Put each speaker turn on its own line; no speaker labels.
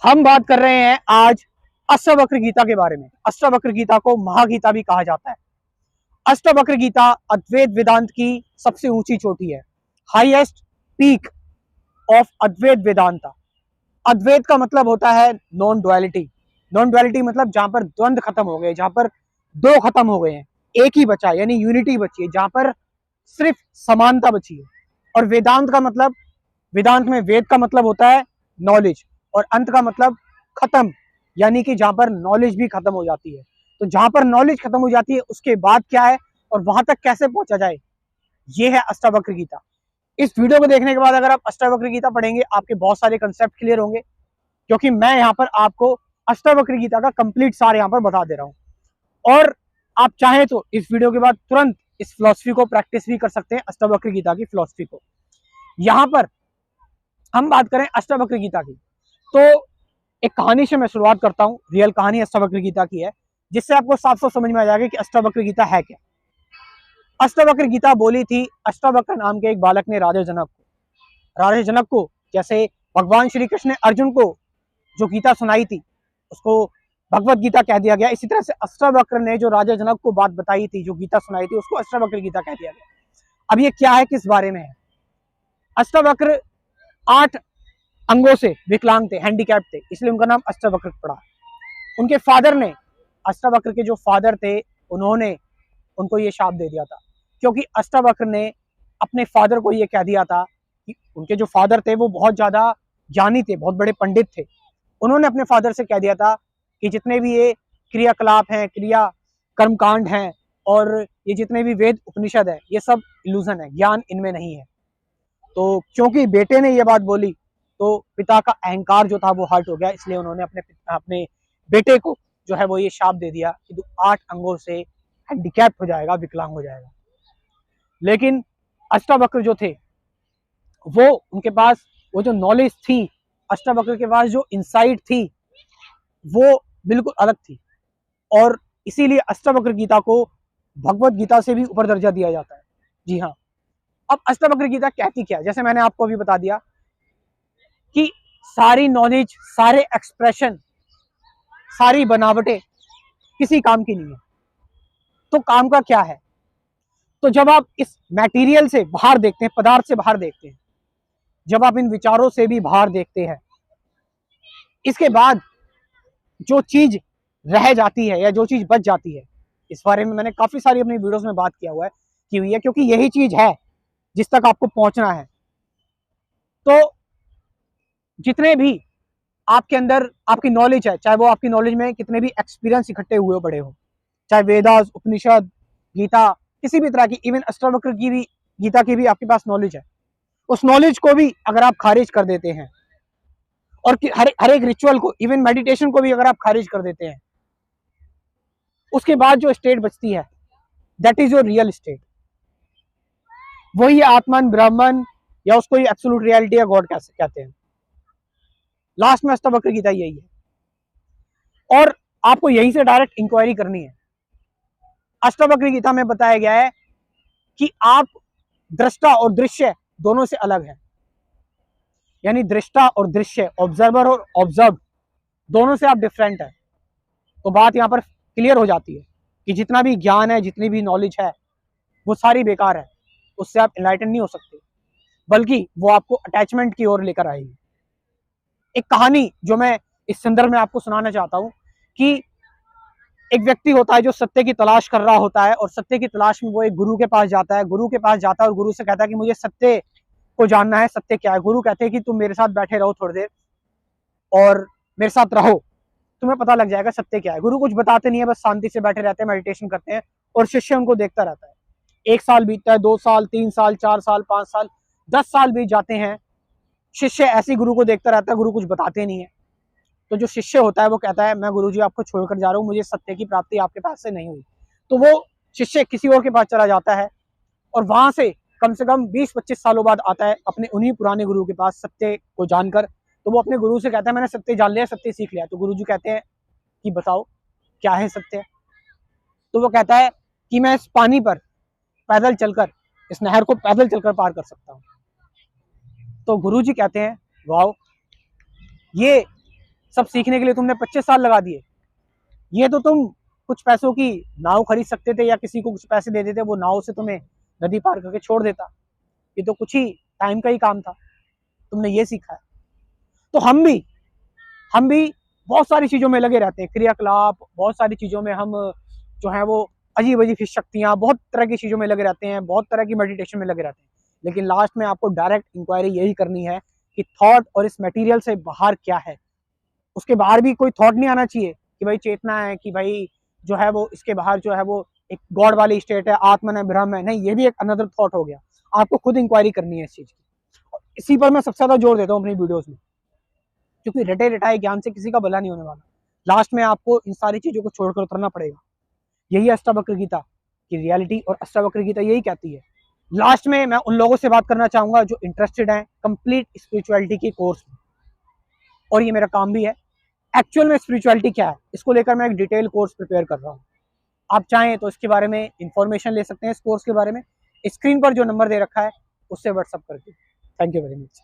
हम बात कर रहे हैं आज अष्टावक्र गीता के बारे में। अष्टावक्र गीता को महागीता भी कहा जाता है। अष्टावक्र गीता अद्वैत वेदांत की सबसे ऊंची चोटी है, हाईएस्ट पीक ऑफ अद्वैत वेदांता। अद्वैत का मतलब होता है नॉन डुअलिटी। नॉन डुअलिटी मतलब जहां पर द्वंद्व खत्म हो गए, जहां पर दो खत्म हो गए हैं, एक ही बचा यानी यूनिटी बची है, जहां पर सिर्फ समानता बची है। और वेदांत का मतलब, वेदांत में वेद का मतलब होता है नॉलेज और अंत का मतलब खत्म, यानी कि जहां पर नॉलेज भी खत्म हो जाती है। तो जहां पर नॉलेज खत्म हो जाती है उसके बाद क्या है और वहां तक कैसे पहुंचा जाए, ये है अष्टावक्र गीता। इस वीडियो को देखने के बाद अगर आप अष्टावक्र गीता पढ़ेंगे आपके बहुत सारे कंसेप्ट क्लियर होंगे, क्योंकि मैं यहाँ पर आपको अष्टावक्र गीता का कंप्लीट सार यहाँ पर बता दे रहा हूँ। और आप चाहें तो इस वीडियो के बाद तुरंत इस फिलॉसफी को प्रैक्टिस भी कर सकते हैं, अष्टावक्र गीता की फिलॉसफी को। यहाँ पर हम बात करें अष्टावक्र गीता की, तो एक कहानी से मैं शुरुआत करता हूँ। रियल कहानी अष्टावक्र गीता की है, जिससे आपको साफ साफ समझ में आ जाएगा कि अष्टावक्र गीता है क्या। अष्टावक्र गीता बोली थी अष्टावक्र नाम के एक बालक ने राजा जनक को। राजा जनक को जैसे भगवान श्री कृष्ण ने अर्जुन को जो गीता सुनाई थी उसको भगवत गीता कह दिया गया, इसी तरह से अष्टावक्र ने जो राजा जनक को बात बताई थी, जो गीता सुनाई थी, उसको अष्टावक्र गीता कह दिया गया। अब ये क्या है, किस बारे में है? अष्टावक्र 8 अंगों से विकलांग थे, हैंडीकैप थे, इसलिए उनका नाम अष्टावक्र पड़ा। उनके फादर ने, अष्टावक्र के जो फादर थे, उन्होंने उनको ये शाप दे दिया था, क्योंकि अष्टावक्र ने अपने फादर को ये कह दिया था कि उनके जो फादर थे वो बहुत ज्यादा ज्ञानी थे, बहुत बड़े पंडित थे। उन्होंने अपने फादर से कह दिया था कि जितने भी ये क्रियाकलाप हैं, क्रिया कर्मकांड हैं और ये जितने भी वेद उपनिषद है, ये सब इल्यूजन है, ज्ञान इनमें नहीं है। तो क्योंकि बेटे ने ये बात बोली तो पिता का अहंकार जो था वो हर्ट हो गया, इसलिए उन्होंने अपने बेटे को जो है वो ये शाप दे दिया कि तू 8 अंगों से हैंडीकैप हो जाएगा, विकलांग हो जाएगा। लेकिन अष्टावक्र जो थे वो, उनके पास वो जो नॉलेज थी, अष्टावक्र के पास जो इंसाइट थी वो बिल्कुल अलग थी। और इसीलिए अष्टावक्र गीता को भगवत गीता से भी ऊपर दर्जा दिया जाता है। जी हाँ। अब अष्टावक्र गीता कहती क्या है? जैसे मैंने आपको अभी बता दिया कि सारी नॉलेज, सारे एक्सप्रेशन, सारी बनावटें किसी काम की नहीं है। तो काम का क्या है? तो जब आप इस मटेरियल से बाहर देखते हैं, पदार्थ से बाहर देखते हैं, जब आप इन विचारों से भी बाहर देखते हैं, इसके बाद जो चीज रह जाती है या जो चीज बच जाती है, इस बारे में मैंने काफी सारी अपनी वीडियोस में बात किया हुआ है की हुई है, क्योंकि यही चीज है जिस तक आपको पहुंचना है। तो जितने भी आपके अंदर आपकी नॉलेज है, चाहे वो आपकी नॉलेज में कितने भी एक्सपीरियंस इकट्ठे हुए बड़े हो, चाहे वेदास, उपनिषद, गीता, किसी भी तरह की, इवन अष्टावक्र की भी, गीता की भी आपके पास नॉलेज है, उस नॉलेज को भी अगर आप खारिज कर देते हैं और हर एक रिचुअल को, इवन मेडिटेशन को भी अगर आप खारिज कर देते हैं, उसके बाद जो स्टेट बचती है that is your real estate. वही आत्मन, ब्राह्मण, या उसको एब्सोल्यूट रियलिटी या गॉड कहते हैं। लास्ट में अष्टावक्र गीता यही है और आपको यहीं से डायरेक्ट इंक्वायरी करनी है। अष्टावक्र गीता में बताया गया है कि आप दृष्टा और दृश्य दोनों से अलग है, यानी दृष्टा और दृश्य, ऑब्जर्वर और ऑब्जर्व, दोनों से आप डिफरेंट है। तो बात यहां पर क्लियर हो जाती है कि जितना भी ज्ञान है, जितनी भी नॉलेज है, वो सारी बेकार है, उससे आप इनलाइटन नहीं हो सकते, बल्कि वो आपको अटैचमेंट की ओर लेकर आएगी। एक कहानी जो मैं इस संदर्भ में आपको सुनाना चाहता हूं कि एक व्यक्ति होता है जो सत्य की तलाश कर रहा होता है और सत्य की तलाश में वो एक गुरु के पास जाता है। गुरु के पास जाता है और गुरु से कहता है कि मुझे सत्य को जानना है, सत्य क्या है। गुरु कहते हैं कि तुम मेरे साथ बैठे रहो थोड़ी देर और मेरे साथ रहो, तुम्हें पता लग जाएगा सत्य क्या है। गुरु कुछ बताते नहीं है, बस शांति से बैठे रहते हैं, मेडिटेशन करते हैं और शिष्य उनको देखता रहता है। 1 साल बीतता है, 2 साल, 3 साल, 4 साल, 5 साल, 10 साल बीत जाते हैं। शिष्य ऐसे गुरु को देखता रहता है, गुरु कुछ बताते नहीं है। तो जो शिष्य होता है वो कहता है मैं गुरुजी आपको छोड़कर जा रहा हूँ, मुझे सत्य की प्राप्ति आपके पास से नहीं हुई। तो वो शिष्य किसी और के पास चला जाता है और वहां से कम 20-25 सालों बाद आता है अपने उन्हीं पुराने गुरु के पास सत्य को जानकर। तो वो अपने गुरु से कहता है मैंने सत्य जान लिया, सत्य सीख लिया। तो गुरुजी कहते हैं कि बताओ क्या है सत्य। तो वो कहता है कि मैं इस पानी पर पैदल चलकर, इस नहर को पैदल चलकर पार कर सकता हूँ। तो गुरुजी कहते हैं वाओ, ये सब सीखने के लिए तुमने 25 साल लगा दिए। ये तो तुम कुछ पैसों की नाव खरीद सकते थे या किसी को कुछ पैसे दे देते, वो नाव से तुम्हें नदी पार करके छोड़ देता। ये तो कुछ ही टाइम का ही काम था, तुमने ये सीखा है। तो हम भी बहुत सारी चीजों में लगे रहते हैं, क्रियाकलाप, बहुत सारी चीजों में हम जो है वो अजीब अजीब शक्तियां, बहुत तरह की चीजों में लगे रहते हैं, बहुत तरह की मेडिटेशन में लगे रहते हैं। लेकिन लास्ट में आपको डायरेक्ट इंक्वायरी यही करनी है कि थॉट और इस मटेरियल से बाहर क्या है। उसके बाहर भी कोई थॉट नहीं आना चाहिए कि भाई चेतना है, कि भाई जो है वो इसके बाहर जो है वो एक गॉड वाली स्टेट है, आत्मन है, ब्रह्म है। नहीं, ये भी एक अनदर थॉट हो गया। आपको खुद इंक्वायरी करनी है इस चीज की। इसी पर मैं सबसे ज्यादा जोर देता हूँ अपनी वीडियोस में, क्योंकि रटे रटाए ज्ञान से किसी का भला नहीं होने वाला। लास्ट में आपको इन सारी चीजों को छोड़कर उतरना पड़ेगा। यही अष्टावक्र गीता की रियलिटी, और अष्टावक्र गीता यही कहती है। लास्ट में मैं उन लोगों से बात करना चाहूंगा जो इंटरेस्टेड हैं कंप्लीट स्पिरिचुअलिटी के कोर्स में, और ये मेरा काम भी है। एक्चुअल में स्पिरिचुअलिटी क्या है, इसको लेकर मैं एक डिटेल कोर्स प्रिपेयर कर रहा हूँ। आप चाहें तो इसके बारे में इंफॉर्मेशन ले सकते हैं, इस कोर्स के बारे में। स्क्रीन पर जो नंबर दे रखा है उससे व्हाट्सअप करके। Thank you very much.